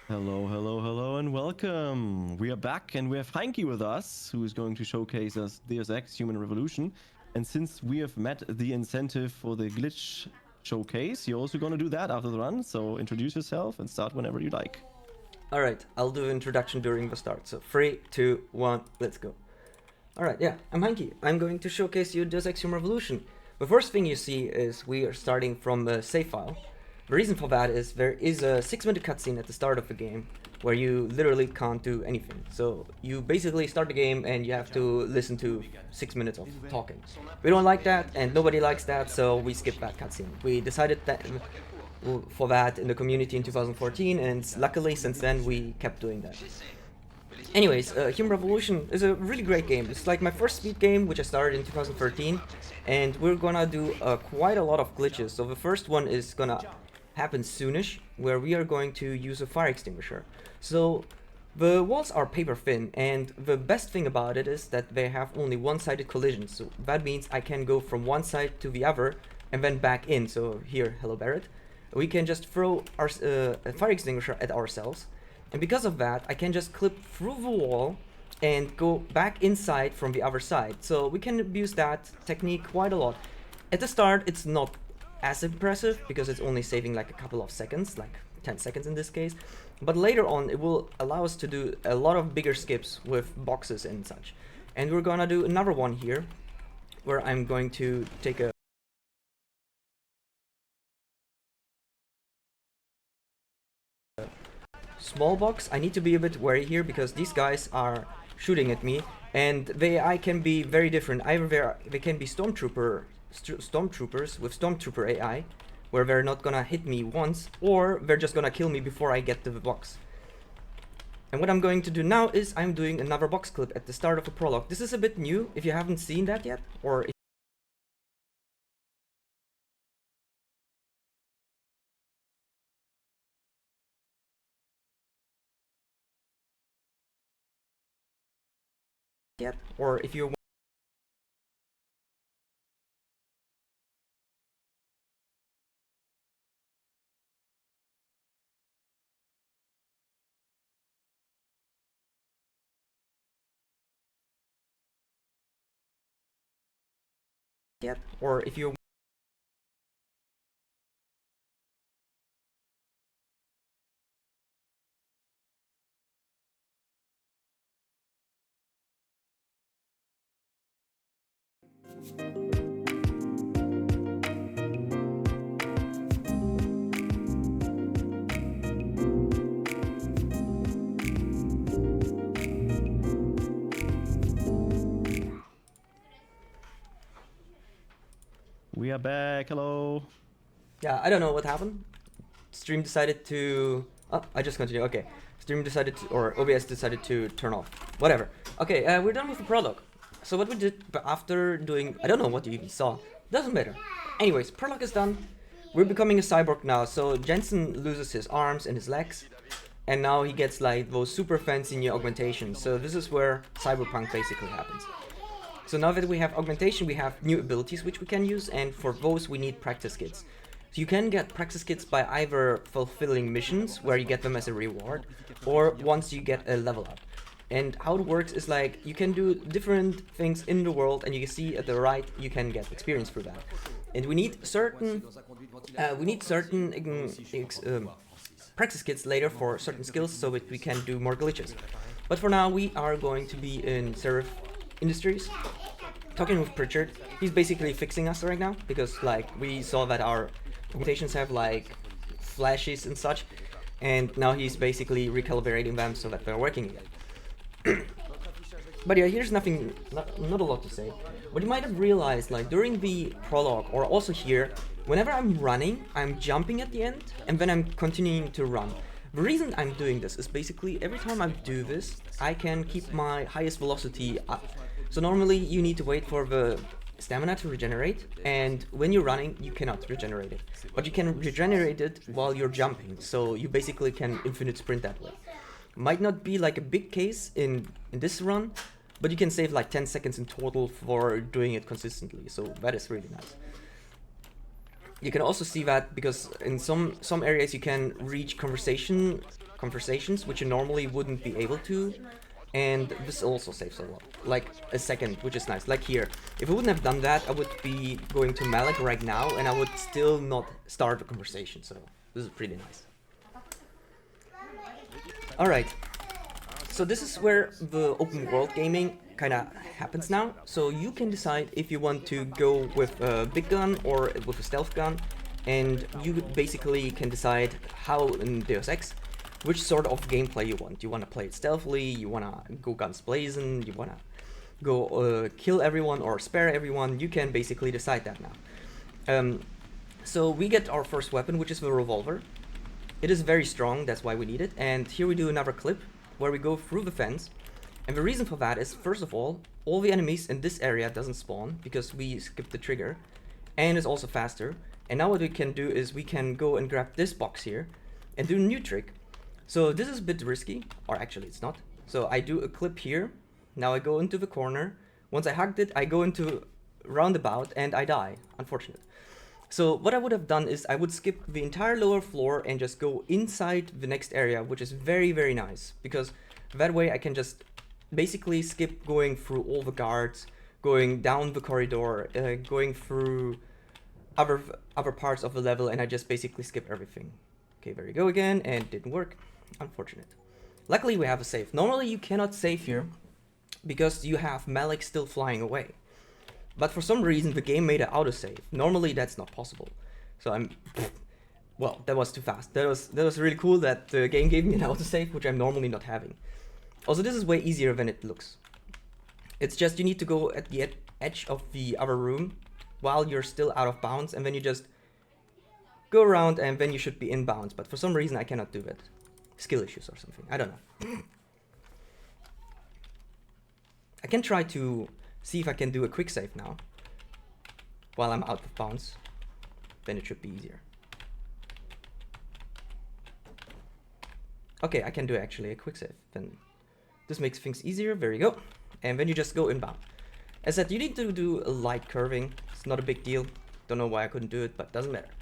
Hello, hello, hello, and welcome. We are back, and we have Heinki with us, who is going to showcase us Deus Ex Human Revolution. And since we have met the incentive for the glitch showcase, you're also going to do that after the run. So introduce yourself and start whenever you like. Alright, I'll do introduction during the start. So 3, 2, 1, let's go. Alright, yeah, I'm Heinki. I'm going to showcase you Deus Ex Human Revolution. The first thing you see is we are starting from a save file. The reason for that is there is a 6-minute cutscene at the start of the game where you literally can't do anything. So you basically start the game and you have to listen to 6 minutes of talking. We don't like that and nobody likes that, so we skip that cutscene. We decided that for that in the community in 2014, and luckily since then we kept doing that. Anyways, Human Revolution is a really great game. It's like my first speed game, which I started in 2013, and we're gonna do quite a lot of glitches. So the first one is gonna happen soonish, where we are going to use a fire extinguisher. So the walls are paper thin, and the best thing about it is that they have only one-sided collisions. So that means I can go from one side to the other and then back in. So here, hello Barrett. We can just throw our a fire extinguisher at ourselves, and because of that I can just clip through the wall and go back inside from the other side. So we can abuse that technique quite a lot. At the start it's not as impressive because it's only saving like a couple of seconds, like 10 seconds in this case, but later on it will allow us to do a lot of bigger skips with boxes and such. And we're gonna do another one here where I'm going to take a small box. I need to be a bit wary here because these guys are shooting at me, and the AI can be very different. Either they can be stormtroopers with stormtrooper AI, where they're not gonna hit me once, or they're just gonna kill me before I get to the box. And what I'm going to do now is I'm doing another box clip at the start of the prologue. This is a bit new if you haven't seen that yet, or if you or if you We are back. Hello. Yeah, I don't know what happened. Stream decided to... Oh, I just continue. Okay. Stream decided to... Or OBS decided to turn off. Whatever. Okay, we're done with the prologue. So what we did after doing... I don't know what you even saw. Doesn't matter. Anyways, prologue is done. We're becoming a cyborg now. So Jensen loses his arms and his legs. And now he gets like those super fancy new augmentations. So this is where cyberpunk basically happens. So now that we have augmentation, we have new abilities which we can use, and for those we need practice kits. So you can get practice kits by either fulfilling missions, where you get them as a reward, or once you get a level up. And how it works is like, you can do different things in the world, and you can see at the right, you can get experience for that. And we need certain practice kits later for certain skills, so that we can do more glitches. But for now, we are going to be in Seraph Industries, talking with Pritchard. He's basically fixing us right now, because like we saw that our augmentations have like flashes and such, and now he's basically recalibrating them so that they're working again. But yeah, here's not a lot to say. What you might have realized, like during the prologue, or also here, whenever I'm running, I'm jumping at the end, and then I'm continuing to run. The reason I'm doing this is basically every time I do this, I can keep my highest velocity up. So normally you need to wait for the stamina to regenerate, and when you're running you cannot regenerate it. But you can regenerate it while you're jumping, so you basically can infinite sprint that way. Might not be like a big case in this run, but you can save like 10 seconds in total for doing it consistently, so that is really nice. You can also see that because in some areas you can reach conversation conversations, which you normally wouldn't be able to. And this also saves a lot, like a second, which is nice. Like here, if I wouldn't have done that, I would be going to Malik right now, and I would still not start a conversation. So this is pretty nice. All right, so this is where the open world gaming kind of happens now. So you can decide if you want to go with a big gun or with a stealth gun, and you basically can decide how in Deus Ex which sort of gameplay you want. You want to play it stealthily, you want to go guns blazing, you want to go kill everyone or spare everyone. You can basically decide that now. So we get our first weapon, which is the revolver. It is very strong, that's why we need it. And here we do another clip where we go through the fence. And the reason for that is, first of all the enemies in this area doesn't spawn because we skipped the trigger, and it's also faster. And now what we can do is we can go and grab this box here and do a new trick. So this is a bit risky, or actually it's not. So I do a clip here, now I go into the corner. Once I hugged it, I go into roundabout and I die, unfortunate. So what I would have done is I would skip the entire lower floor and just go inside the next area, which is very, very nice, because that way I can just basically skip going through all the guards, going down the corridor, going through other parts of the level, and I just basically skip everything. Okay, there we go again, and it didn't work. Unfortunate. Luckily we have a save. Normally you cannot save here because you have Malik still flying away. But for some reason the game made an autosave. Normally that's not possible. So well, that was too fast. That was really cool that the game gave me an autosave, which I'm normally not having. Also, this is way easier than it looks. It's just you need to go at the edge of the other room while you're still out of bounds, and then you just go around and then you should be in bounds. But for some reason I cannot do that. Skill issues or something, I don't know. I can try to see if I can do a quick save now while I'm out of bounds. Then it should be easier. Okay, I can do actually a quick save. Then this makes things easier. There you go. And then you just go inbound. As I said, you need to do a light curving. It's not a big deal. Don't know why I couldn't do it, but doesn't matter.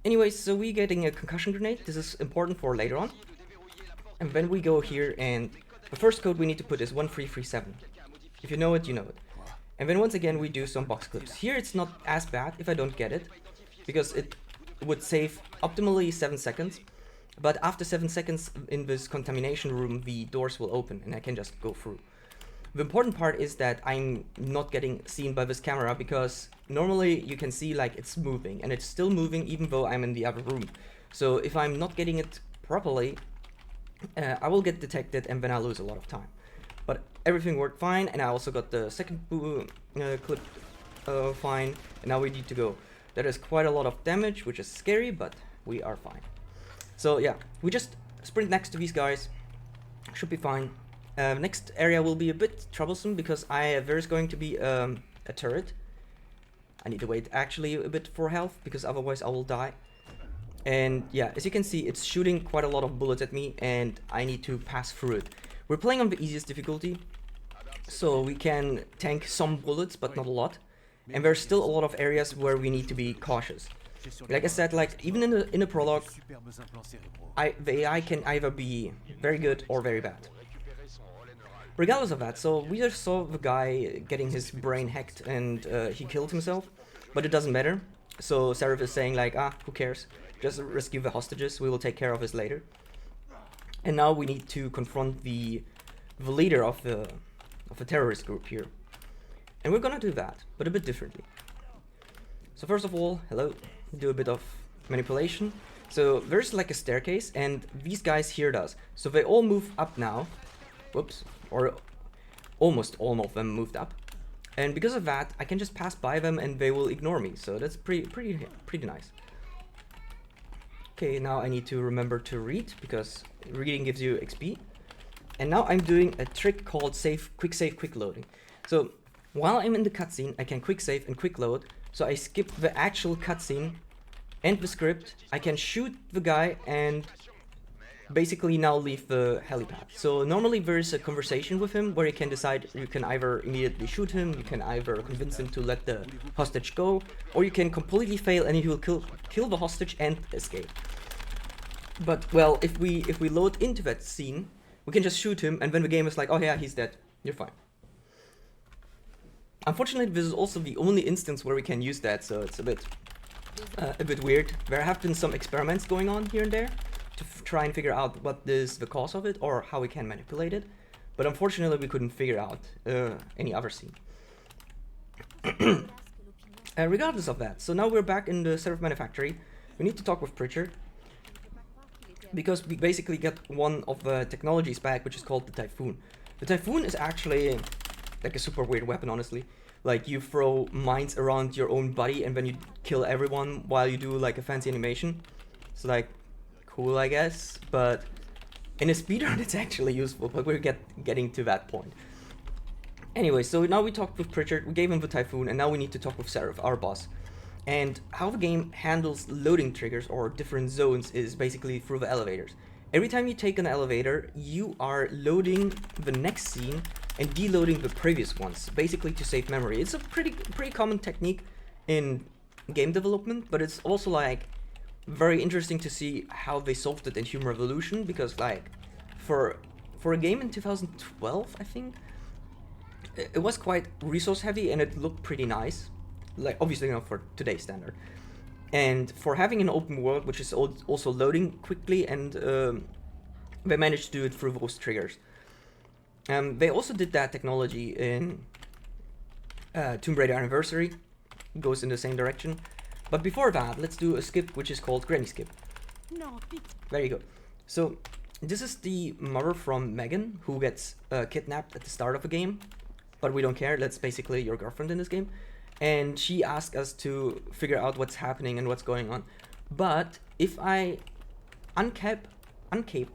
Anyways, so we're getting a concussion grenade. This is important for later on. And then we go here, and the first code we need to put is 1337. If you know it, you know it. And then once again we do some box clips. Here it's not as bad if I don't get it, because it would save optimally 7 seconds. But after 7 seconds in this contamination room, the doors will open and I can just go through. The important part is that I'm not getting seen by this camera, because normally you can see like it's moving, and it's still moving even though I'm in the other room. So if I'm not getting it properly, I will get detected and then I'll lose a lot of time. But everything worked fine, and I also got the second clip fine, and now we need to go. That is quite a lot of damage, which is scary, but we are fine. So yeah, we just sprint next to these guys, should be fine. Next area will be a bit troublesome because there's going to be a turret. I need to wait actually a bit for health, because otherwise I will die. And yeah, as you can see, it's shooting quite a lot of bullets at me and I need to pass through it. We're playing on the easiest difficulty, so we can tank some bullets but not a lot. And there's still a lot of areas where we need to be cautious. Like I said, like even in the prologue, the AI can either be very good or very bad. Regardless of that, so we just saw the guy getting his brain hacked and he killed himself, but it doesn't matter. So Seraph is saying like, who cares? Just rescue the hostages, we will take care of this later. And now we need to confront the leader of the terrorist group here. And we're gonna do that, but a bit differently. So first of all, hello, do a bit of manipulation. So there's like a staircase, and these guys heard us. So they all move up now. Whoops. Or almost all of them moved up. And because of that, I can just pass by them and they will ignore me. So that's pretty nice. Okay, now I need to remember to read, because reading gives you XP. And now I'm doing a trick called quick save, quick loading. So while I'm in the cutscene, I can quick save and quick load. So I skip the actual cutscene and the script. I can shoot the guy and basically now leave the helipad. So normally there is a conversation with him where you can decide, you can either immediately shoot him, you can either convince him to let the hostage go, or you can completely fail and he will kill the hostage and escape. But well, if we load into that scene, we can just shoot him, and then the game is like, oh yeah, he's dead. You're fine. Unfortunately, this is also the only instance where we can use that, so it's a bit weird. There have been some experiments going on here and there to try and figure out what is the cause of it or how we can manipulate it, but unfortunately we couldn't figure out any other scene. Regardless of that, so now we're back in the Seraph Manufactory. We need to talk with Pritchard, because we basically get one of the technologies back, which is called the Typhoon. The Typhoon is actually like a super weird weapon, honestly. Like, you throw mines around your own body and then you kill everyone while you do like a fancy animation. It's like, cool, I guess, but in a speedrun it's actually useful, but we're getting to that point. Anyway, so now we talked with Pritchard, we gave him the Typhoon, and now we need to talk with Seraph, our boss. And how the game handles loading triggers or different zones is basically through the elevators. Every time you take an elevator, you are loading the next scene and deloading the previous ones, basically to save memory. It's a pretty common technique in game development, but it's also like very interesting to see how they solved it in Human Revolution, because like for a game in 2012, I think, it was quite resource heavy and it looked pretty nice. Like, obviously not for today's standard. And for having an open world, which is also loading quickly, and they managed to do it through those triggers. They also did that technology in Tomb Raider Anniversary. It goes in the same direction. But before that, let's do a skip which is called Granny Skip. There you go. So this is the mother from Megan, who gets kidnapped at the start of the game. But we don't care, that's basically your girlfriend in this game. And she asked us to figure out what's happening and what's going on. But if I uncape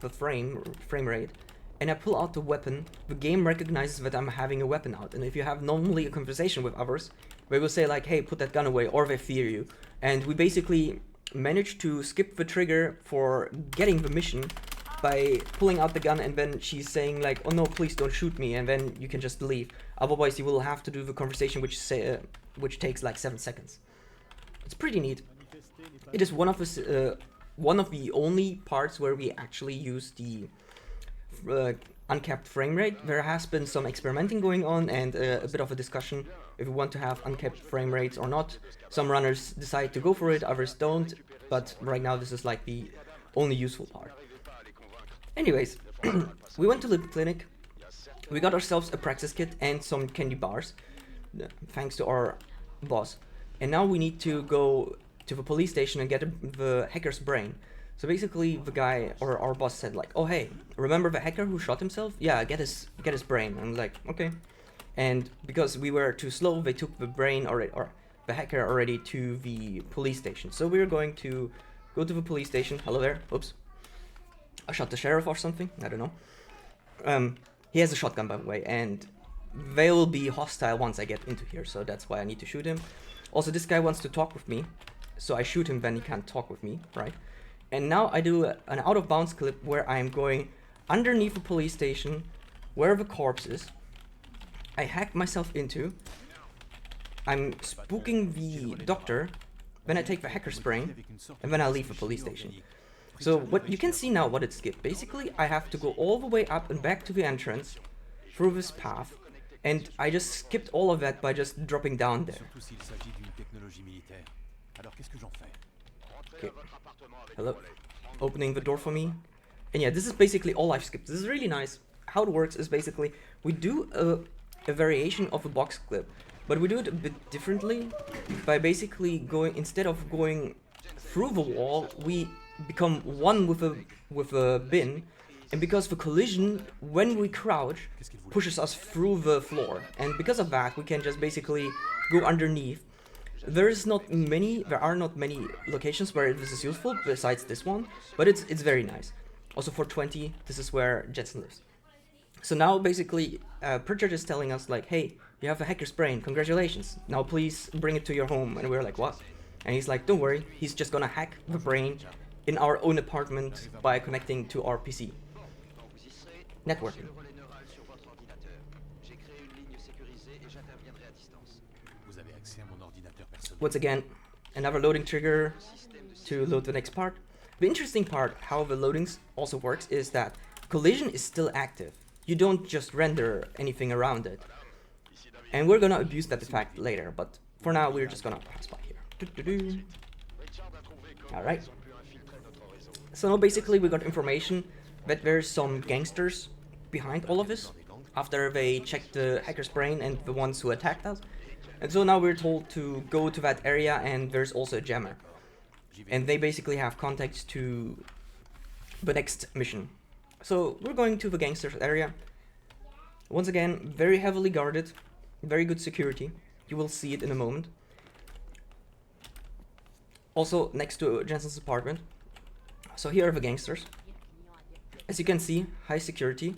the frame rate and I pull out the weapon, the game recognizes that I'm having a weapon out. And if you have normally a conversation with others, they will say like, hey, put that gun away, or they fear you. And we basically managed to skip the trigger for getting the mission by pulling out the gun, and then she's saying like, oh no, please don't shoot me, and then you can just leave. Otherwise you will have to do the which takes like 7 seconds. It's pretty neat. It is one of the only parts where we actually use the uncapped frame rate. There has been some experimenting going on and a bit of a discussion if we want to have uncapped frame rates or not. Some runners decide to go for it, others don't, but right now this is like the only useful part. Anyways, we went to the clinic, we got ourselves a praxis kit and some candy bars, thanks to our boss. And now we need to go to the police station and get the hacker's brain. So basically the guy, or our boss, said like, oh hey, remember the hacker who shot himself? Yeah, get his brain. I'm like, okay. And because we were too slow, they took the brain or the hacker already to the police station. So we're going to go to the police station. Hello there. Oops. I shot the sheriff or something. I don't know. He has a shotgun, by the way, and they will be hostile once I get into here, so that's why I need to shoot him. Also, this guy wants to talk with me, so I shoot him, then he can't talk with me, right? And now I do an out-of-bounds clip where I'm going underneath the police station, where the corpse is. I hack myself into. I'm spooking the doctor, then I take the hacker's brain, and then I leave the police station. So what you can see now what it skipped. Basically, I have to go all the way up and back to the entrance through this path, and I just skipped all of that by just dropping down there. Okay. Hello. Opening the door for me. And yeah, this is basically all I've skipped. This is really nice. How it works is basically we do a variation of a box clip, but we do it a bit differently by basically going, instead of going through the wall, we become one with a bin, and because the collision when we crouch pushes us through the floor, and because of that we can just basically go underneath. There are not many locations where this is useful besides this one, but it's very nice. Also for 20, this is where Jetson lives. So now basically Pritchard is telling us like, hey, you have a hacker's brain, congratulations, now please bring it to your home. And we're like, what? And he's like, don't worry, he's just gonna hack the brain in our own apartment by connecting to our PC. Networking. Once again, another loading trigger to load the next part. The interesting part, how the loadings also works, is that collision is still active. You don't just render anything around it. And we're gonna abuse that effect later, but for now we're just gonna pass by here. Alright. So now basically we got information that there's some gangsters behind all of this, after they checked the hacker's brain and the ones who attacked us. And so now we're told to go to that area, and there's also a jammer. And they basically have contacts to the next mission. So we're going to the gangsters area. Once again, very heavily guarded, very good security. You will see it in a moment. Also next to Jensen's apartment. So here are the gangsters. As you can see, high security.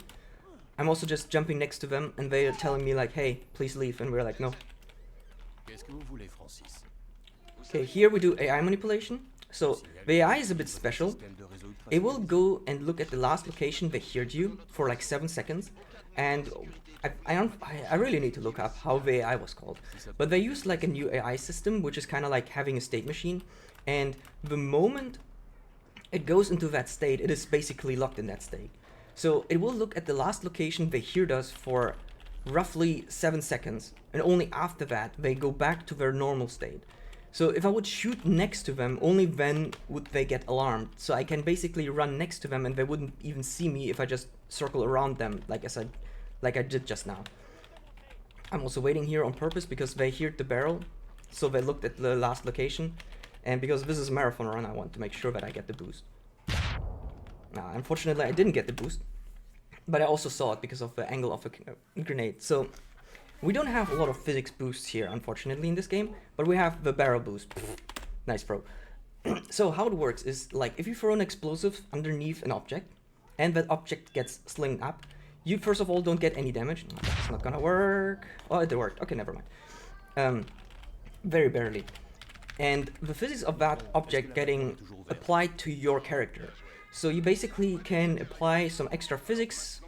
I'm also just jumping next to them, and they are telling me like, hey, please leave, and we're like, no. Okay, here we do AI manipulation. So the AI is a bit special. It will go and look at the last location they heard you for like 7 seconds, and I really need to look up how the AI was called. But they use like a new AI system, which is kind of like having a state machine, and the moment it goes into that state, it is basically locked in that state. So it will look at the last location they heard us for roughly 7 seconds, and only after that they go back to their normal state. So if I would shoot next to them, only then would they get alarmed. So I can basically run next to them and they wouldn't even see me if I just circle around them like I did just now. I'm also waiting here on purpose because they heard the barrel, so they looked at the last location. And because this is a marathon run, I want to make sure that I get the boost. Unfortunately, I didn't get the boost, but I also saw it because of the angle of the grenade. So we don't have a lot of physics boosts here, unfortunately, in this game, but we have the barrel boost. Nice, bro. So how it works is, like, if you throw an explosive underneath an object, and that object gets slinged up, you first of all don't get any damage. No, that's not gonna work. Oh, it worked. Okay, never mind. Very barely. And the physics of that object getting applied to your character. So you basically can apply some extra physics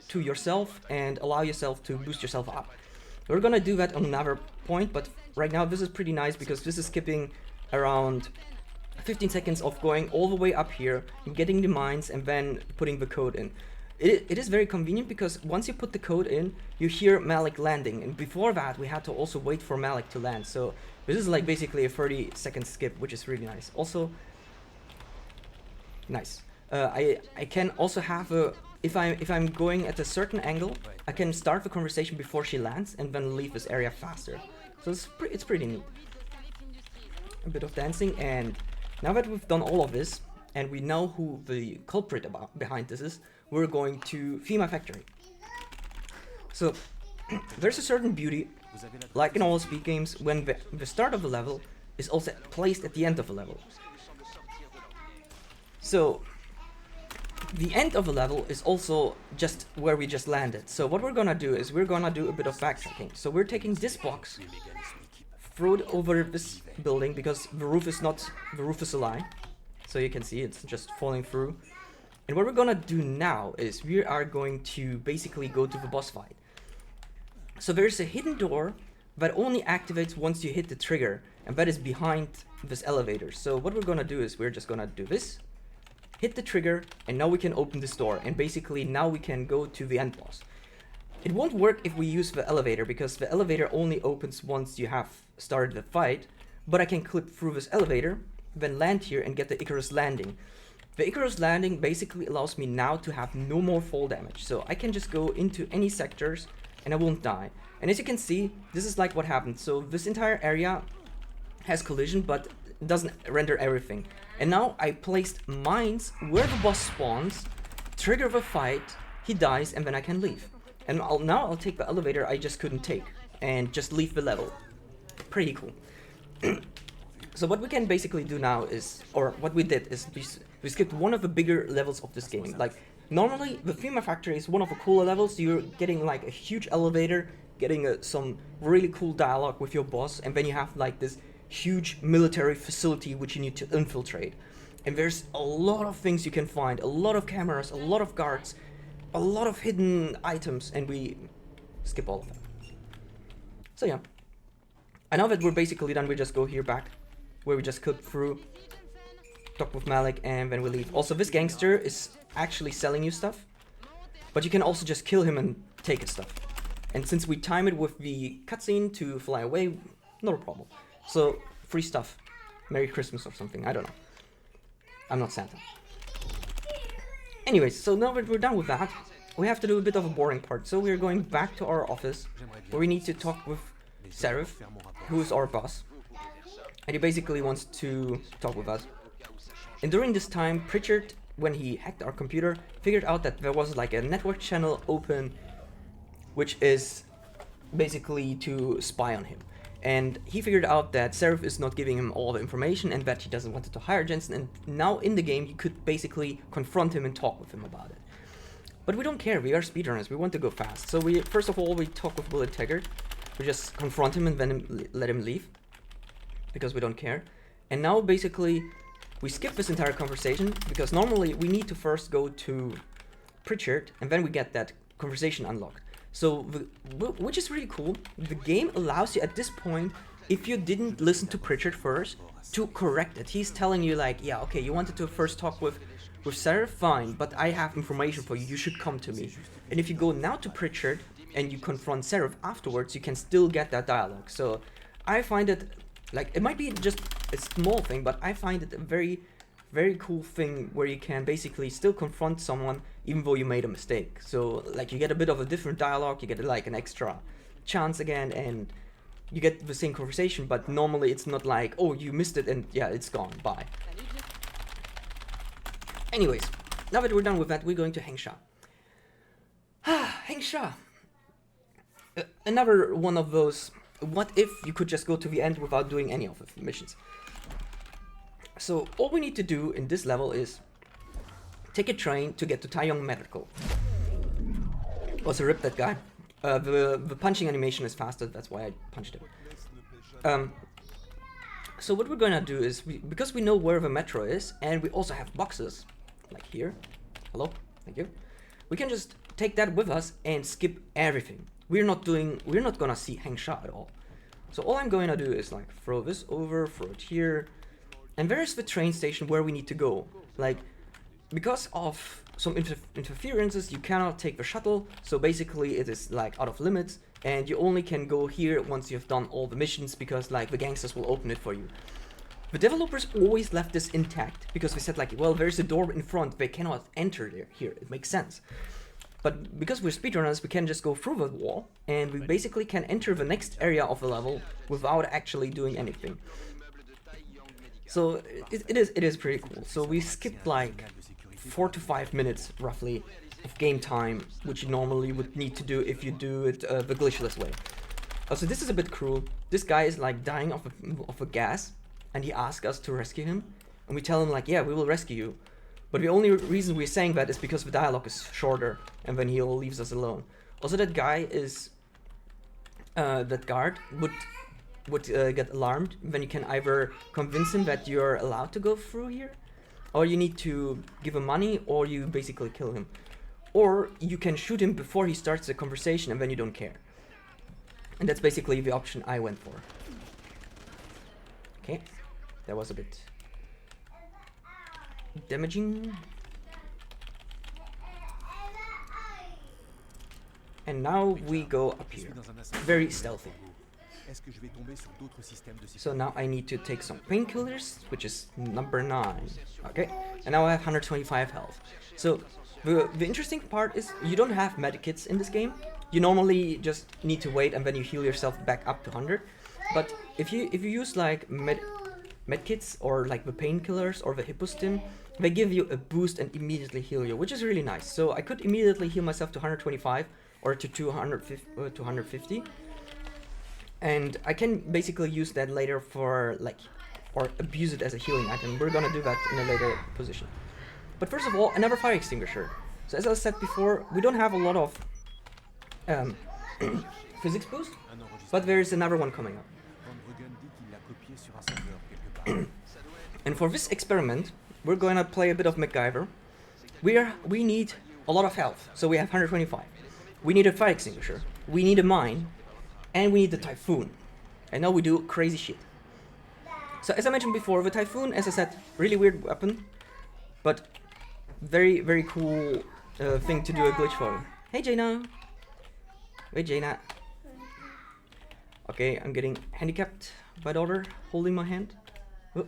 to yourself and allow yourself to boost yourself up. We're gonna do that on another point, but right now this is pretty nice because this is skipping around 15 seconds of going all the way up here, getting the mines, and then putting the code in. It is very convenient because once you put the code in, you hear Malik landing, and before that we had to also wait for Malik to land. So this is like basically a 30-second skip, which is really nice. Also, nice. I can also have a, if I'm going at a certain angle, I can start the conversation before she lands and then leave this area faster. So it's pretty neat. A bit of dancing, and now that we've done all of this and we know who the culprit behind this is, we're going to Thema Factory. So there's a certain beauty, like in all speed games, when the start of the level is also placed at the end of the level. So the end of the level is also just where we just landed. So what we're gonna do is we're gonna do a bit of backtracking. So we're taking this box, throw it over this building because the roof is a lie. So you can see it's just falling through. And what we're gonna do now is we are going to basically go to the boss fight. So there's a hidden door that only activates once you hit the trigger, and that is behind this elevator. So what we're gonna do is we're just gonna do this, hit the trigger, and now we can open this door, and basically now we can go to the end boss. It won't work if we use the elevator because the elevator only opens once you have started the fight, but I can clip through this elevator, then land here and get the Icarus landing. The Icarus landing basically allows me now to have no more fall damage, so I can just go into any sectors and I won't die. And as you can see, this is like what happened. So this entire area has collision, but it doesn't render everything. And now I placed mines where the boss spawns, trigger the fight, he dies, and then I can leave. And now I'll take the elevator I just couldn't take and just leave the level. Pretty cool. So what we can basically do now is, or what we did is we skipped one of the bigger levels of this game. Like normally the Thema Factory is one of the cooler levels. You're getting like a huge elevator, getting some really cool dialogue with your boss, and then you have like this huge military facility which you need to infiltrate. And there's a lot of things you can find, a lot of cameras, a lot of guards, a lot of hidden items, and we skip all of that. So yeah. And now that we're basically done, we just go here back, where we just cut through. talk with Malik, and then we leave. Also, this gangster is actually selling you stuff, but you can also just kill him and take his stuff. And since we time it with the cutscene to fly away, not a problem. So, free stuff. Merry Christmas or something, I don't know. I'm not Santa. Anyways, so now that we're done with that, we have to do a bit of a boring part. So we're going back to our office, where we need to talk with Seraph, who is our boss. And he basically wants to talk with us. And during this time, Pritchard, when he hacked our computer, figured out that there was like a network channel open, which is basically to spy on him. And he figured out that Seraph is not giving him all the information and that he doesn't want to hire Jensen. And now in the game, you could basically confront him and talk with him about it. But we don't care, we are speedrunners, we want to go fast. So we first of all, we talk with Bullet Taggart. We just confront him and then let him leave, because we don't care. And now basically, we skip this entire conversation, because normally we need to first go to Pritchard, and then we get that conversation unlocked. So, which is really cool. The game allows you at this point, if you didn't listen to Pritchard first, to correct it. He's telling you like, yeah, okay, you wanted to first talk with Seraph, fine, but I have information for you, you should come to me. And if you go now to Pritchard, and you confront Seraph afterwards, you can still get that dialogue. So, I find it, like, it might be just a small thing, but I find it a very, very cool thing where you can basically still confront someone even though you made a mistake. So, like, you get a bit of a different dialogue, you get, like, an extra chance again, and you get the same conversation, but normally it's not like, oh, you missed it and yeah, it's gone, bye. Anyways, now that we're done with that, we're going to Hengsha. Hengsha! Another one of those, what if you could just go to the end without doing any of the missions? So all we need to do in this level is take a train to get to Taeyong Medical. Also rip that guy. The punching animation is faster, that's why I punched him. So what we're gonna do is, because we know where the metro is, and we also have boxes, like here. Hello, thank you. We can just take that with us and skip everything. We're not gonna see Hengsha at all. So all I'm going to do is like throw this over, throw it here, and where is the train station where we need to go? Like, because of some interferences, you cannot take the shuttle, so basically it is like out of limits, and you only can go here once you've done all the missions, because like the gangsters will open it for you. The developers always left this intact, because they said like, well, there's a door in front, they cannot enter here, it makes sense. But because we're speedrunners, we can just go through the wall, and we basically can enter the next area of the level without actually doing anything. So it is pretty cool. So we skipped like 4 to 5 minutes roughly of game time, which you normally would need to do if you do it the glitchless way. Also, this is a bit cruel. This guy is like dying of a gas, and he asks us to rescue him, and we tell him like, yeah, we will rescue you. But the only reason we're saying that is because the dialogue is shorter, and then he leaves us alone. Also, that guy is, that guard would get alarmed. Then you can either convince him that you're allowed to go through here, or you need to give him money, or you basically kill him. Or you can shoot him before he starts the conversation, and then you don't care. And that's basically the option I went for. Okay, that was a bit damaging. And now we go up here, very stealthy. So now I need to take some painkillers, which is number 9. Okay, and now I have 125 health. So the interesting part is you don't have medikits in this game. You normally just need to wait and then you heal yourself back up to 100. But if you use like medkits or like the painkillers or the Hippostim, they give you a boost and immediately heal you, which is really nice. So I could immediately heal myself to 125 or to 250. And I can basically use that later for like, or abuse it as a healing item. We're gonna do that in a later position. But first of all, another fire extinguisher. So as I said before, we don't have a lot of physics boost, but there is another one coming up. And for this experiment, we're going to play a bit of MacGyver. We need a lot of health, so we have 125. We need a fire extinguisher, we need a mine, and we need the typhoon. And now we do crazy shit. So as I mentioned before, the Typhoon, as I said, really weird weapon, but very, very cool thing to do a glitch for. Hey Jaina! Wait Jaina. Okay, I'm getting handicapped by daughter holding my hand. Oh.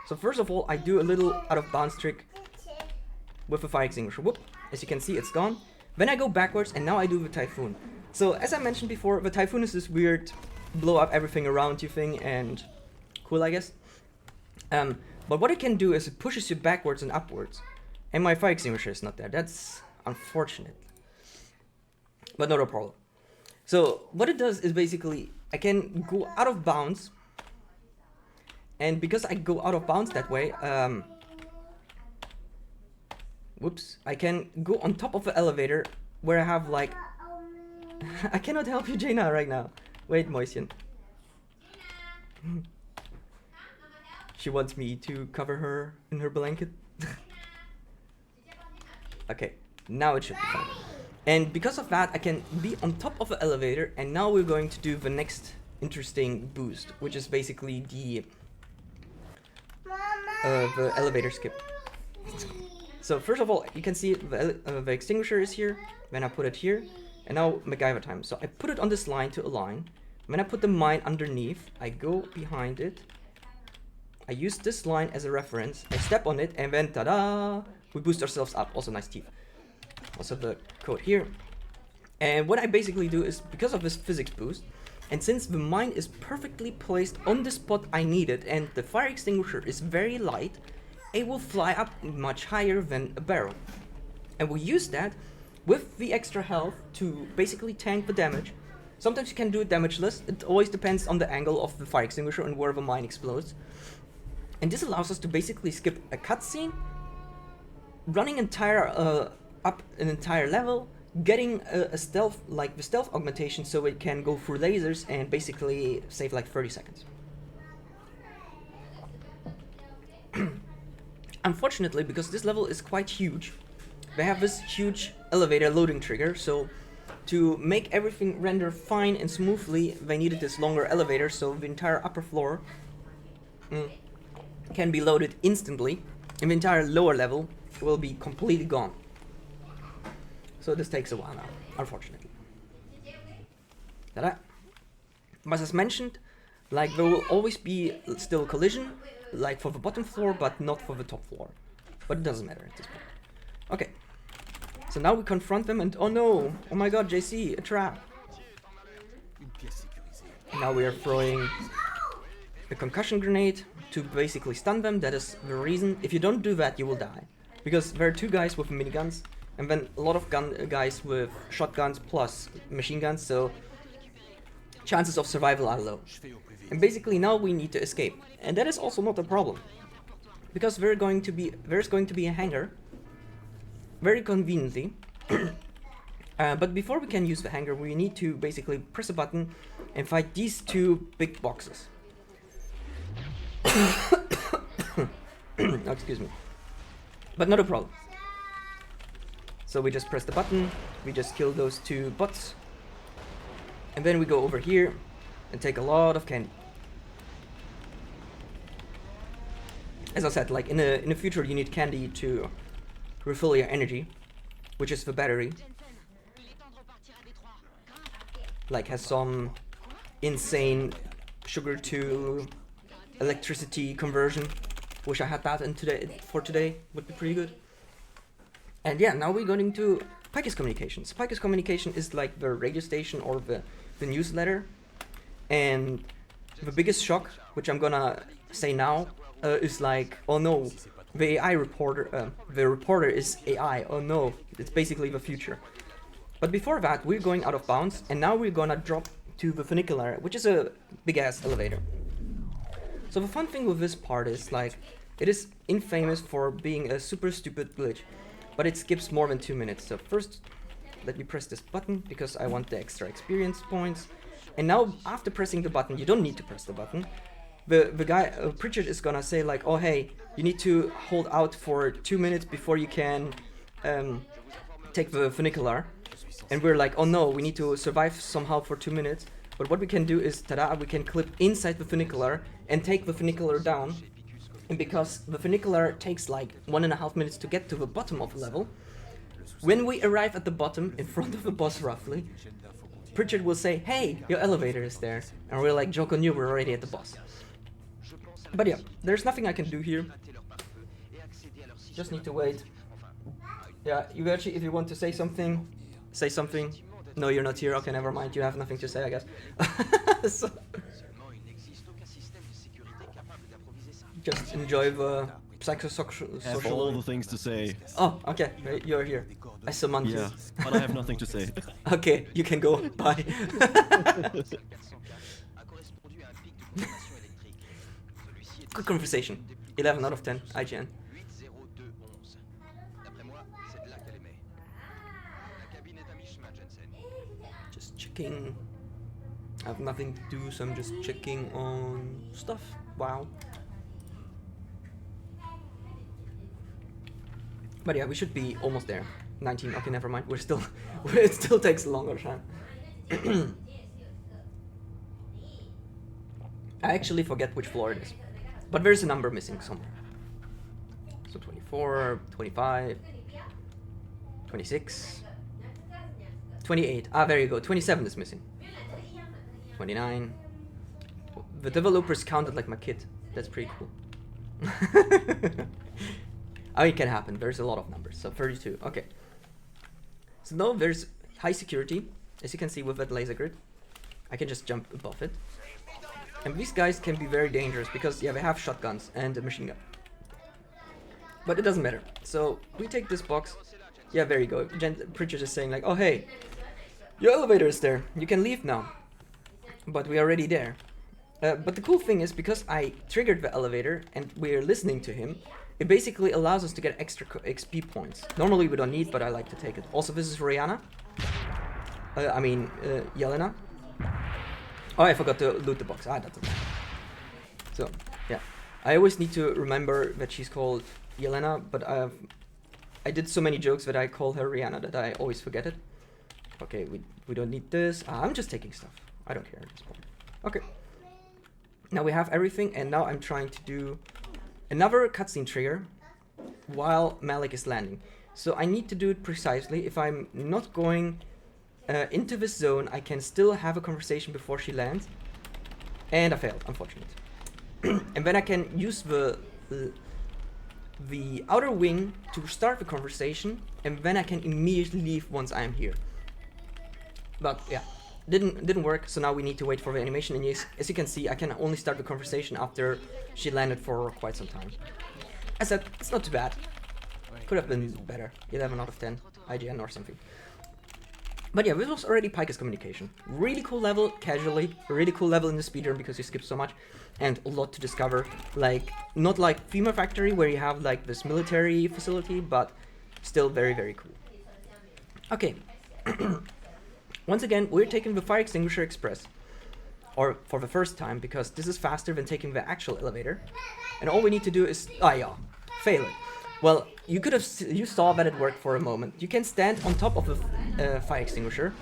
So first of all, I do a little out of bounds trick with a fire extinguisher. Whoop! As you can see, it's gone. Then I go backwards and now I do the Typhoon. So as I mentioned before, the Typhoon is this weird blow up everything around you thing, and cool, I guess. But what it can do is it pushes you backwards and upwards. And my fire extinguisher is not there. That's unfortunate. But not a problem. So what it does is basically I can go out of bounds. And because I go out of bounds that way, whoops, I can go on top of the elevator where I have like... I cannot help you, Jaina, right now. Wait, Moisien. She wants me to cover her in her blanket. Okay, now it should be fine. And because of that, I can be on top of the elevator, and now we're going to do the next interesting boost, which is basically the elevator skip. So first of all, you can see the extinguisher is here, then I put it here, and now MacGyver time. So I put it on this line to align. When I put the mine underneath, I go behind it. I use this line as a reference. I step on it, and then ta-da! We boost ourselves up. Also nice teeth. Also the code here. And what I basically do is, because of this physics boost, and since the mine is perfectly placed on the spot I need it, and the fire extinguisher is very light, it will fly up much higher than a barrel. And we use that with the extra health to basically tank the damage. Sometimes you can do it damageless. It always depends on the angle of the fire extinguisher and where the mine explodes. And this allows us to basically skip a cutscene, running up an entire level, getting a stealth, like the stealth augmentation, so it can go through lasers and basically save like 30 seconds. Unfortunately, because this level is quite huge, they have this huge elevator loading trigger, so to make everything render fine and smoothly, they needed this longer elevator, so the entire upper floor can be loaded instantly, and the entire lower level will be completely gone. So this takes a while now, unfortunately. Ta-da! But as mentioned, like there will always be still collision, like for the bottom floor, but not for the top floor. But it doesn't matter at this point. Okay. So now we confront them and oh no! Oh my god, JC, a trap! Now we are throwing a concussion grenade to basically stun them. That is the reason. If you don't do that, you will die. Because there are two guys with miniguns, and then a lot of guys with shotguns plus machine guns, so chances of survival are low. And basically now we need to escape. And that is also not a problem. Because there's going to be a hangar, very conveniently. But before we can use the hangar, we need to basically press a button and fight these two big boxes. Oh, excuse me. But not a problem. So we just press the button, we just kill those two bots, and then we go over here and take a lot of candy. As I said, like in the future you need candy to refill your energy, which is the battery. Like has some insane sugar to electricity conversion. Wish I had that in today, would be pretty good. And yeah, now we're going to Picus Communications. Picus Communication is like the radio station or the newsletter. And the biggest shock, which I'm gonna say now, is like, oh no, the reporter is AI, oh no, it's basically the future. But before that, we're going out of bounds, and now we're gonna drop to the funicular, which is a big-ass elevator. So the fun thing with this part is, like, it is infamous for being a super stupid glitch, but it skips more than 2 minutes. So first, let me press this button, because I want the extra experience points. And now, after pressing the button, you don't need to press the button. The guy, Pritchard, is gonna say like, oh hey, you need to hold out for 2 minutes before you can take the funicular. And we're like, oh no, we need to survive somehow for 2 minutes. But what we can do is, tada, we can clip inside the funicular and take the funicular down. And because the funicular takes like 1.5 minutes to get to the bottom of the level, when we arrive at the bottom, in front of the boss roughly, Pritchard will say, hey, your elevator is there. And we're like, Joko knew we're already at the boss. But yeah, there's nothing I can do here. Just need to wait. Yeah, Jugachi, if you want to say something, say something. No, you're not here. Okay, never mind. You have nothing to say, I guess. So, just enjoy the psychosocial. I have all the things to say. Oh, okay. You're here. I summoned you. Yeah, but I have nothing to say. Okay, you can go. Bye. Good conversation. 11 out of 10. IGN. Just checking. I have nothing to do, so I'm just checking on stuff. Wow. But yeah, we should be almost there. 19. Okay, never mind. We're still. It still takes a longer time. I actually forget which floor it is. But there's a number missing somewhere. So 24, 25, 26, 28. Ah, there you go. 27 is missing. 29. The developers counted like my kid. That's pretty cool. Oh, it can happen. There's a lot of numbers. So 32. Okay. So now there's high security. As you can see with that laser grid. I can just jump above it. And these guys can be very dangerous because, yeah, they have shotguns and a machine gun. But it doesn't matter. So we take this box. Yeah, there you go. Pritchard is saying like, oh, hey, your elevator is there. You can leave now. But we're already there. But the cool thing is, because I triggered the elevator and we're listening to him, it basically allows us to get extra XP points. Normally we don't need, but I like to take it. Also, this is Rihanna. Yelena. Oh, I forgot to loot the box. Ah, that's okay. So, yeah. I always need to remember that she's called Yelena, but I did so many jokes that I call her Rihanna that I always forget it. Okay, we don't need this. I'm just taking stuff. I don't care at this point. Okay. Now we have everything, and now I'm trying to do another cutscene trigger while Malik is landing. So I need to do it precisely. If I'm not going into this zone, I can still have a conversation before she lands. And I failed, unfortunately. And then I can use the outer wing to start the conversation, and then I can immediately leave once I'm here. But yeah, didn't work, so now we need to wait for the animation, and as you can see, I can only start the conversation after she landed for quite some time. As I said, it's not too bad. Could have been better. 11 out of 10, IGN or something. But yeah, this was already Pika's communication. Really cool level, casually. A really cool level in the speedrun because you skip so much. And a lot to discover. Like, not like Thema Factory where you have like this military facility, but still very, very cool. Okay. Once again, we're taking the Fire Extinguisher Express. Or for the first time, because this is faster than taking the actual elevator. And all we need to do is... Ah, yeah. Fail it. Well, you saw that it worked for a moment. You can stand on top of a fire extinguisher,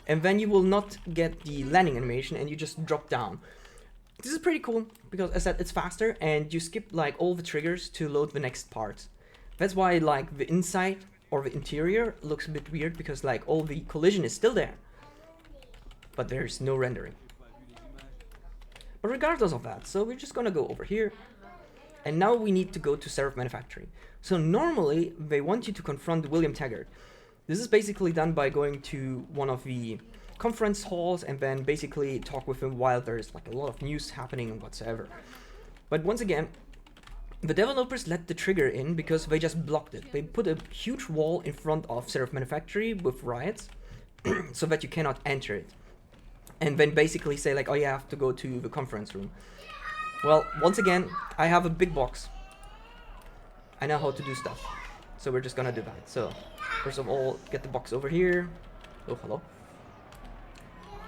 and then you will not get the landing animation, and you just drop down. This is pretty cool, because as I said, it's faster, and you skip like all the triggers to load the next part. That's why like the inside or the interior looks a bit weird, because like all the collision is still there, but there's no rendering. But regardless of that, so we're just gonna go over here. And now we need to go to Seraph Manufactory. So normally, they want you to confront William Taggart. This is basically done by going to one of the conference halls and then basically talk with him while there's like a lot of news happening and whatsoever. But once again, the developers let the trigger in because they just blocked it. They put a huge wall in front of Seraph Manufactory with riots so that you cannot enter it. And then basically say like, oh, you have to go to the conference room. Well, once again, I have a big box. I know how to do stuff. So we're just gonna do that. So, first of all, get the box over here. Oh, hello.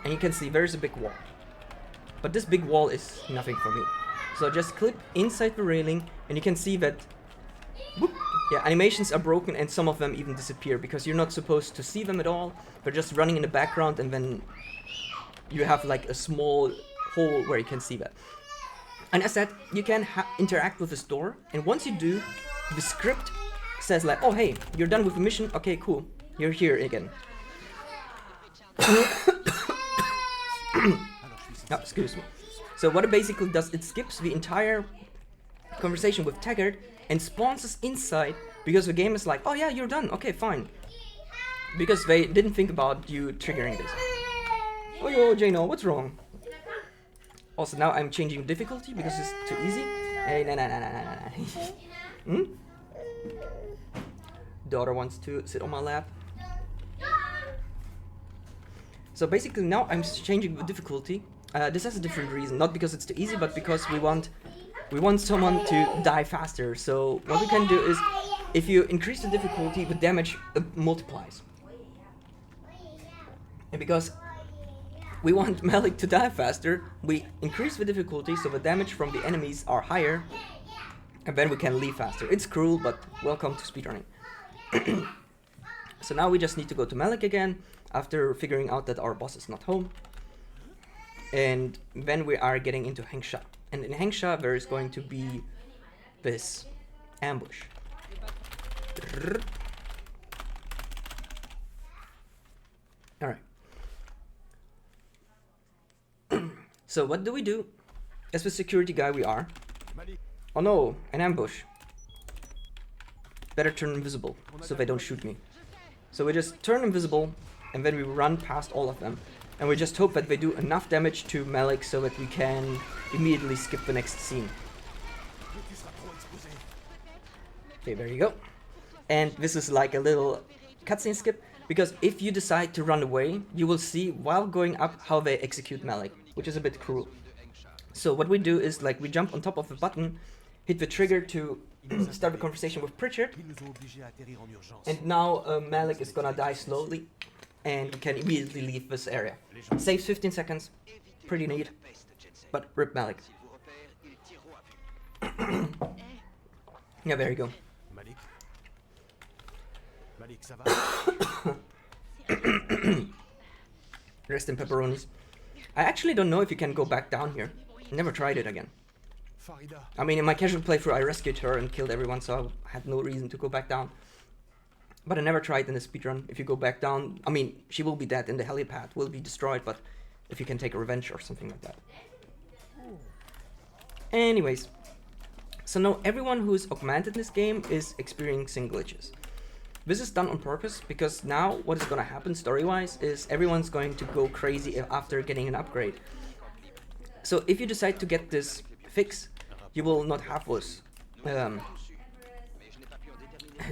And you can see there's a big wall. But this big wall is nothing for me. So just clip inside the railing, and you can see that... Whoop, yeah, animations are broken, and some of them even disappear, because you're not supposed to see them at all. They're just running in the background, and then... you have like a small hole where you can see that. And as said, you can interact with this door, and once you do, the script says like, oh hey, you're done with the mission, okay cool, you're here again. Oh, excuse me. So what it basically does, it skips the entire conversation with Taggart and spawns us inside, because the game is like, oh yeah, you're done, okay fine. Because they didn't think about you triggering this. Oh yo, Jano, what's wrong? Also now I'm changing difficulty because it's too easy. Hey, nah. Daughter wants to sit on my lap. So basically now I'm changing the difficulty. This has a different reason, not because it's too easy, but because we want someone to die faster. So what we can do is, if you increase the difficulty, the damage multiplies. And because we want Malik to die faster, we increase the difficulty so the damage from the enemies are higher, and then we can leave faster. It's cruel, but welcome to speedrunning. So now we just need to go to Malik again, after figuring out that our boss is not home. And then we are getting into Hengsha. And in Hengsha there is going to be this ambush. Alright. So what do we do? As the security guy we are. Oh no, an ambush. Better turn invisible, so they don't shoot me. So we just turn invisible, and then we run past all of them. And we just hope that they do enough damage to Malik so that we can immediately skip the next scene. Okay, there you go. And this is like a little cutscene skip, because if you decide to run away, you will see while going up how they execute Malik, which is a bit cruel. So what we do is, like, we jump on top of the button, hit the trigger to start the conversation with Pritchard, and now Malik is gonna die slowly, and we can immediately leave this area. Saves 15 seconds, pretty neat, but rip Malik. Yeah, there you go. Rest in pepperonis. I actually don't know if you can go back down here. Never tried it again. I mean, in my casual playthrough I rescued her and killed everyone, so I had no reason to go back down. But I never tried in the speedrun. If you go back down, I mean, she will be dead and the helipad will be destroyed, but if you can take a revenge or something like that. Anyways, so now everyone who is augmented in this game is experiencing glitches. This is done on purpose, because now what is going to happen story-wise is everyone's going to go crazy after getting an upgrade. So if you decide to get this fix, you will not have this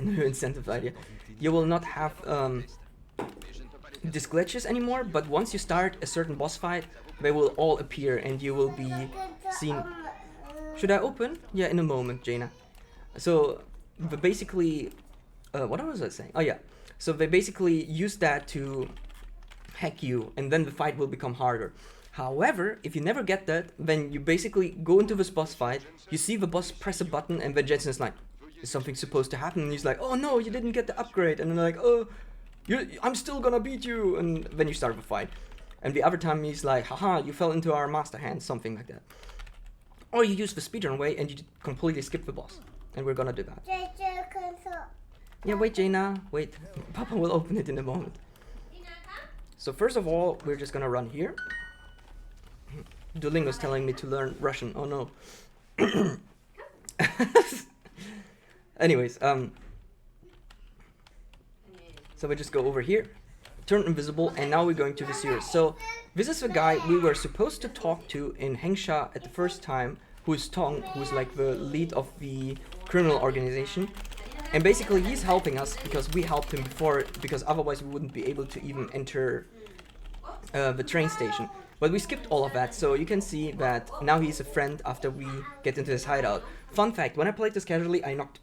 new incentive idea. You will not have these glitches anymore, but once you start a certain boss fight, they will all appear and you will be seen. Should I open? Yeah, in a moment, Jaina. So basically, what was I saying? Oh yeah, so they basically use that to hack you, and then the fight will become harder. However, if you never get that, then you basically go into this boss fight, you see the boss press a button, and then Jensen's like, is something supposed to happen? And he's like, oh no, you didn't get the upgrade. And they're like, oh, I'm still gonna beat you. And then you start the fight. And the other time he's like, haha, you fell into our master hand, something like that. Or you use the speedrun way and you completely skip the boss. And we're gonna do that. Yeah, wait, Jaina, wait. Papa will open it in a moment. So first of all, we're just gonna run here. Duolingo's telling me to learn Russian. Oh no. Anyways, so we just go over here, turn invisible, and now we're going to the series. So this is the guy we were supposed to talk to in Hengsha at the first time, who is Tong, who's like the lead of the criminal organization. And basically he's helping us because we helped him before, because otherwise we wouldn't be able to even enter the train station. But we skipped all of that, so you can see that now he's a friend after we get into his hideout. Fun fact, when I played this casually, I knocked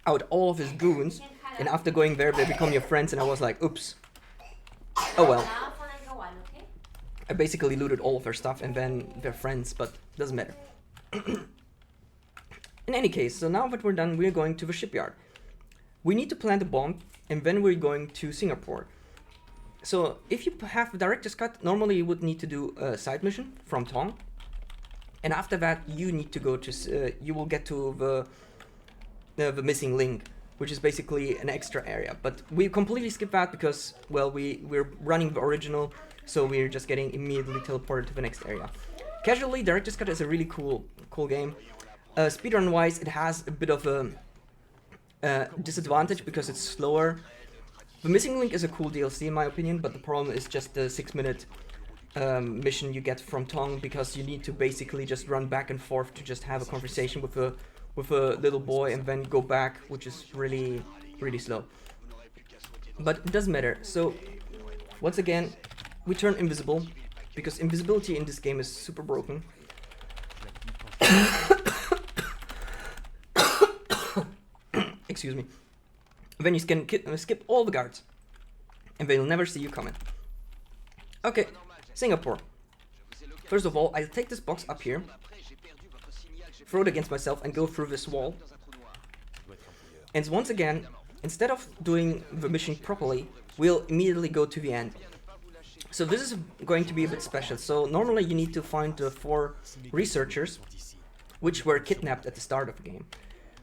out all of his goons, and after going there they become your friends, and I was like, oops. Oh well. I basically looted all of their stuff and then they're friends, but doesn't matter. In any case, so now that we're done, we're going to the shipyard. We need to plant a bomb, and then we're going to Singapore. So if you have a director's cut, normally you would need to do a side mission from Tong, and after that you need to go to you will get to the missing link, which is basically an extra area. But we completely skip that because, well, we're running the original, so we're just getting immediately teleported to the next area. Casually, Director's Cut is a really cool game. Speedrun wise, it has a bit of a disadvantage because it's slower. The Missing Link is a cool DLC in my opinion, but the problem is just the 6-minute mission you get from Tong, because you need to basically just run back and forth to just have a conversation with a little boy and then go back, which is really slow. But it doesn't matter. So once again, we turn invisible because invisibility in this game is super broken. Excuse me. Then you can skip all the guards and they'll never see you coming. Okay, Singapore. First of all, I'll take this box up here, throw it against myself and go through this wall. And once again, instead of doing the mission properly, we'll immediately go to the end. So this is going to be a bit special. So normally you need to find the 4 researchers which were kidnapped at the start of the game.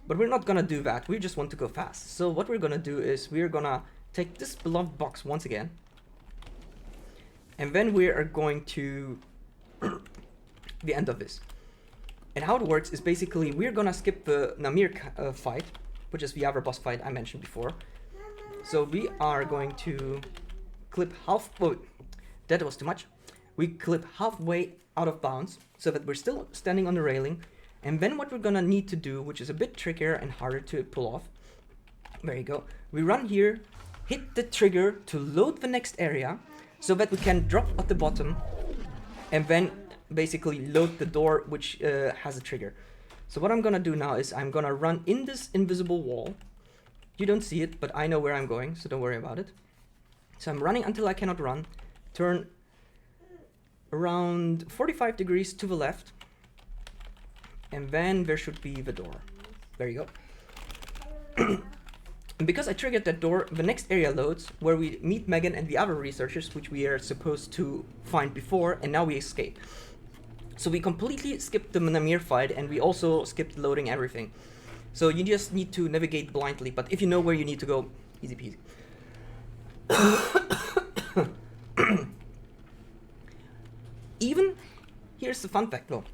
But we're not gonna do that, we just want to go fast. So what we're gonna do is we're gonna take this beloved box once again, and then we are going to the end of this. And how it works is basically we're gonna skip the Namir fight, which is the other boss fight I mentioned before. So we are going to clip half, oh, that was too much. We clip halfway out of bounds so that we're still standing on the railing. And then what we're gonna need to do, which is a bit trickier and harder to pull off, there you go. We run here, hit the trigger to load the next area so that we can drop at the bottom and then basically load the door which has a trigger. So what I'm gonna do now is I'm gonna run in this invisible wall. You don't see it, but I know where I'm going, so don't worry about it. So I'm running until I cannot run, turn around 45 degrees to the left, and then there should be the door. There you go. And because I triggered that door, the next area loads where we meet Megan and the other researchers, which we are supposed to find before, and now we escape. So we completely skipped the Namir fight, and we also skipped loading everything. So you just need to navigate blindly, but if you know where you need to go, easy peasy. Even, here's the fun fact though.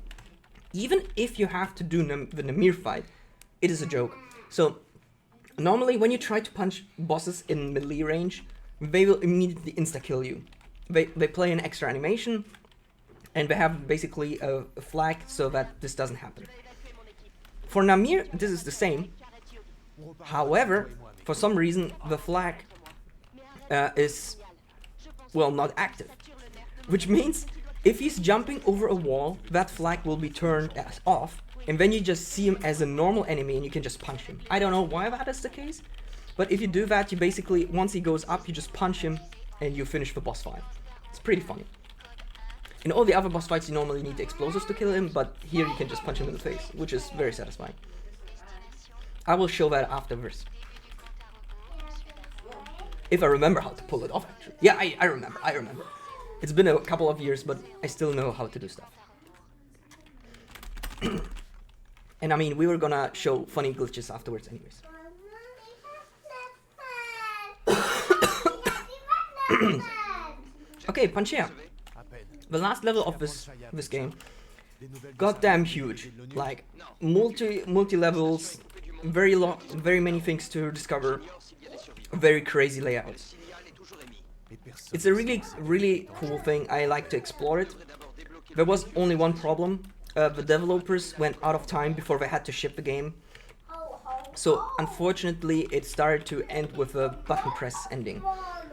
Even if you have to do the Namir fight, it is a joke. So normally when you try to punch bosses in melee range, they will immediately insta-kill you. They play an extra animation, and they have basically a flag so that this doesn't happen. For Namir, this is the same. However, for some reason, the flag is, well, not active. Which means, if he's jumping over a wall, that flag will be turned off, and then you just see him as a normal enemy and you can just punch him. I don't know why that is the case, but if you do that, you basically, once he goes up, you just punch him and you finish the boss fight. It's pretty funny. In all the other boss fights, you normally need explosives to kill him, but here you can just punch him in the face, which is very satisfying. I will show that afterwards. If I remember how to pull it off, actually. Yeah, I remember. It's been a couple of years, but I still know how to do stuff. And I mean, we were gonna show funny glitches afterwards anyways. Okay, Panchea. The last level of this game, goddamn huge. Like, multi levels, very many things to discover, very crazy layouts. It's a really cool thing. I like to explore it. There was only one problem. The developers went out of time before they had to ship the game. So unfortunately it started to end with a button press ending.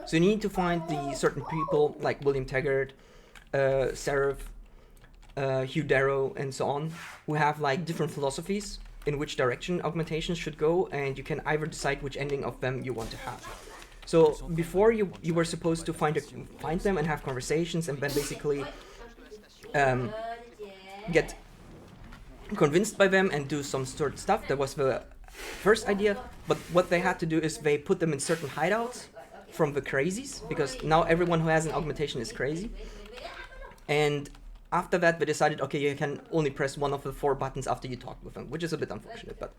So you need to find the certain people like William Taggart, Seraph, Hugh Darrow and so on, who have like different philosophies in which direction augmentations should go, and you can either decide which ending of them you want to have. So before you were supposed to find them and have conversations and then basically get convinced by them and do some sort of stuff. That was the first idea, but what they had to do is they put them in certain hideouts from the crazies, because now everyone who has an augmentation is crazy. And after that, we decided, okay, you can only press one of the 4 buttons after you talk with them, which is a bit unfortunate, but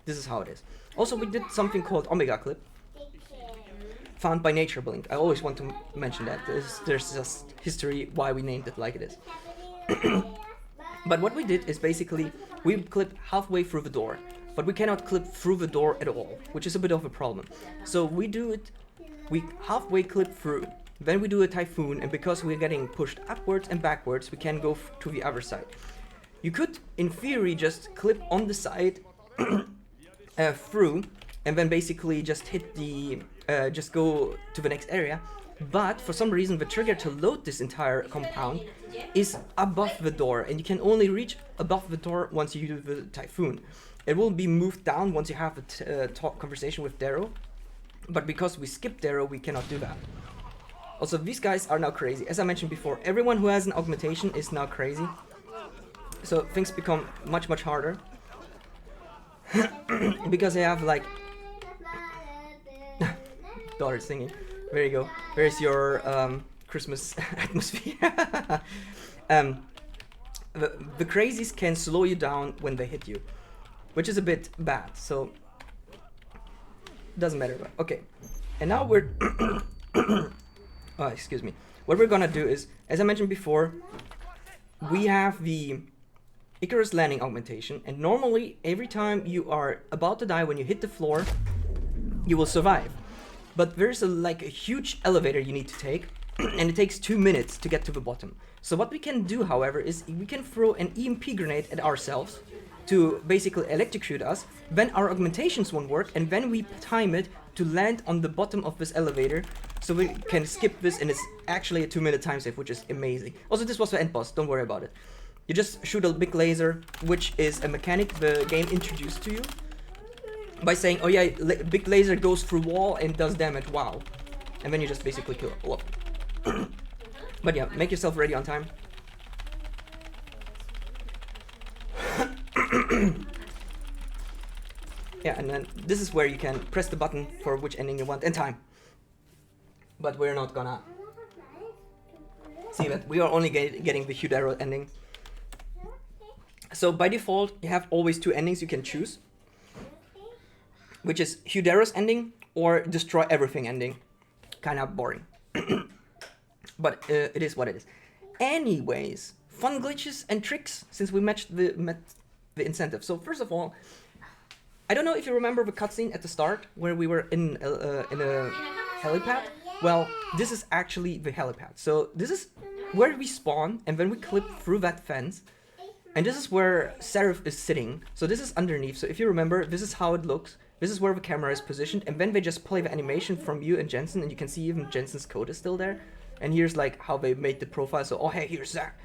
this is how it is. Also, we did something called Omega Clip, found by Nature Blink. I always want to mention that. There's just history why we named it like it is. But what we did is basically, we clip halfway through the door, but we cannot clip through the door at all, which is a bit of a problem. So we do it, we halfway clip through, then we do a typhoon, and because we're getting pushed upwards and backwards, we can go to the other side. You could, in theory, just clip on the side through, and then basically just hit the, just go to the next area. But for some reason, the trigger to load this entire compound is above the door, and you can only reach above the door once you do the typhoon. It will be moved down once you have a talk conversation with Darrow, but because we skipped Darrow, we cannot do that. Also, these guys are now crazy. As I mentioned before, everyone who has an augmentation is now crazy. So things become much, much harder. Because they have like... daughter singing. There you go. There's your Christmas atmosphere. The crazies can slow you down when they hit you, which is a bit bad, so doesn't matter. But okay, and now we're oh, excuse me. What we're gonna do is, as I mentioned before, we have the Icarus landing augmentation, and normally every time you are about to die when you hit the floor, you will survive. But there's like a huge elevator you need to take, and it takes 2 minutes to get to the bottom. So what we can do, however, is we can throw an EMP grenade at ourselves to basically electrocute us, then our augmentations won't work, and then we time it to land on the bottom of this elevator, so we can skip this, and it's actually a 2-minute time save, which is amazing. Also, this was the end boss, don't worry about it. You just shoot a big laser, which is a mechanic the game introduced to you, by saying, oh yeah, big laser goes through wall and does damage, wow. And then you just basically kill all of them. But yeah, make yourself ready on time. Yeah, and then this is where you can press the button for which ending you want, and time. But we're not gonna see that. We are only getting the Hugh Darrow ending. So by default, you have always 2 endings you can choose, which is Hugh Darrow's ending or Destroy Everything ending. Kinda boring. But it is what it is. Anyways, fun glitches and tricks since we met the incentive. So first of all, I don't know if you remember the cutscene at the start where we were in a helipad. Well, this is actually the helipad. So this is where we spawn, and then we clip through that fence. And this is where Seraph is sitting. So this is underneath. So if you remember, this is how it looks. This is where the camera is positioned. And then they just play the animation from you and Jensen. And you can see even Jensen's code is still there. And here's like how they made the profile. So, oh, hey, here's Zach.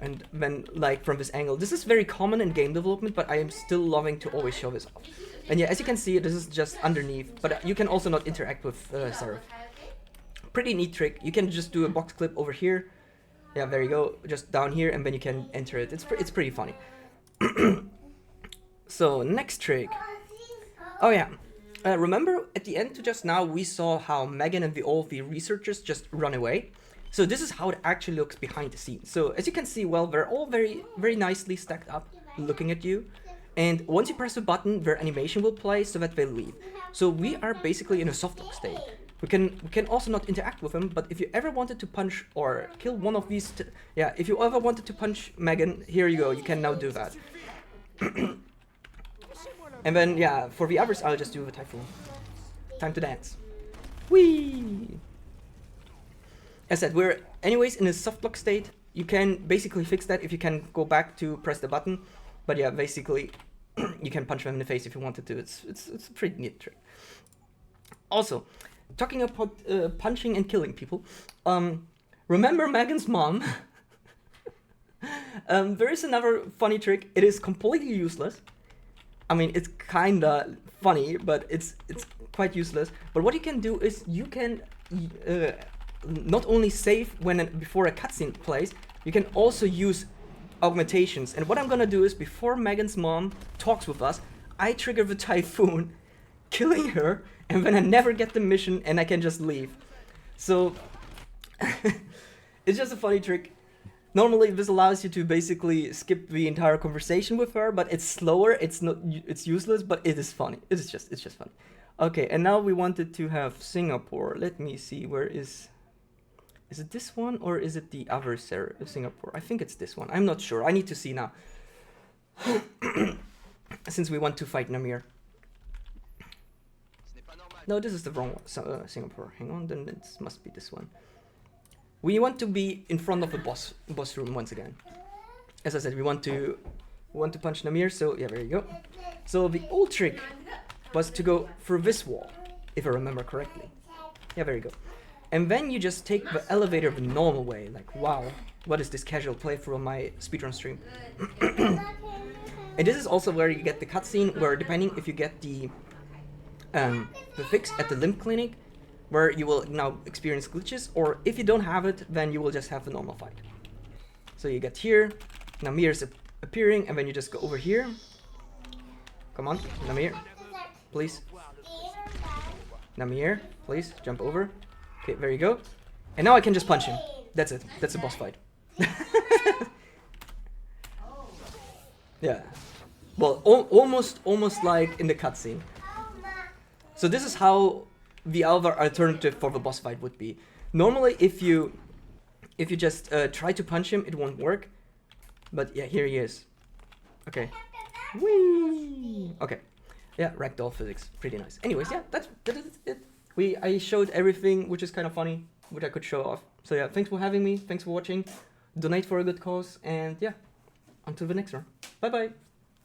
And then like from this angle. This is very common in game development, but I am still loving to always show this off. And yeah, as you can see, this is just underneath. But you can also not interact with Seraph. Pretty neat trick. You can just do a box clip over here. Yeah, there you go, just down here, and then you can enter it. It's pretty funny. So, next trick. Oh yeah, remember at the end just now we saw how Megan and all the researchers just run away? So this is how it actually looks behind the scenes. So as you can see, well, they're all very, very nicely stacked up, looking at you. And once you press a button, their animation will play so that they leave. So we are basically in a softlock state. We can also not interact with them, but if you ever wanted to punch or kill one of these, yeah, if you ever wanted to punch Megan, here you go, you can now do that. And then, yeah, for the others, I'll just do the typhoon. Time to dance. Whee! As said, we're anyways in a softlock state. You can basically fix that if you can go back to press the button. But yeah, basically, you can punch them in the face if you wanted to. It's a pretty neat trick. Also, talking about punching and killing people, remember Megan's mom? There is another funny trick. It is completely useless. I mean, it's kinda funny, but it's quite useless. But what you can do is you can not only save before a cutscene plays, you can also use augmentations. And what I'm gonna do is before Megan's mom talks with us, I trigger the typhoon, killing her, and then I never get the mission and I can just leave. So it's just a funny trick. Normally this allows you to basically skip the entire conversation with her, but it's slower, it's useless, but it is funny. It's just funny. Okay, and now we wanted to have Singapore. Let me see, where is it this one or is it the other Singapore? I think it's this one. I'm not sure. I need to see now. Since we want to fight Namir. No, this is the wrong one. Singapore. Hang on, then it must be this one. We want to be in front of the boss room once again. As I said, we want to punch Namir, so yeah, there you go. So the old trick was to go through this wall, if I remember correctly. Yeah, there you go. And then you just take the elevator the normal way, like, wow, what is this casual playthrough on my speedrun stream? And this is also where you get the cutscene, where depending if you get the fix at the limb clinic, where you will now experience glitches, or if you don't have it, then you will just have the normal fight. So you get here, Namir is appearing, and then you just go over here. Come on, Namir, please. Namir, please, jump over. Okay, there you go. And now I can just punch him. That's it, that's a boss fight. Yeah. Well, almost like in the cutscene. So this is how the other alternative for the boss fight would be. Normally, if you just try to punch him, it won't work. But yeah, here he is. Okay. Whee! Okay. Yeah, ragdoll physics, pretty nice. Anyways, yeah, that is it. I showed everything, which is kind of funny, which I could show off. So yeah, thanks for having me. Thanks for watching. Donate for a good cause, and yeah, until the next one. Bye bye.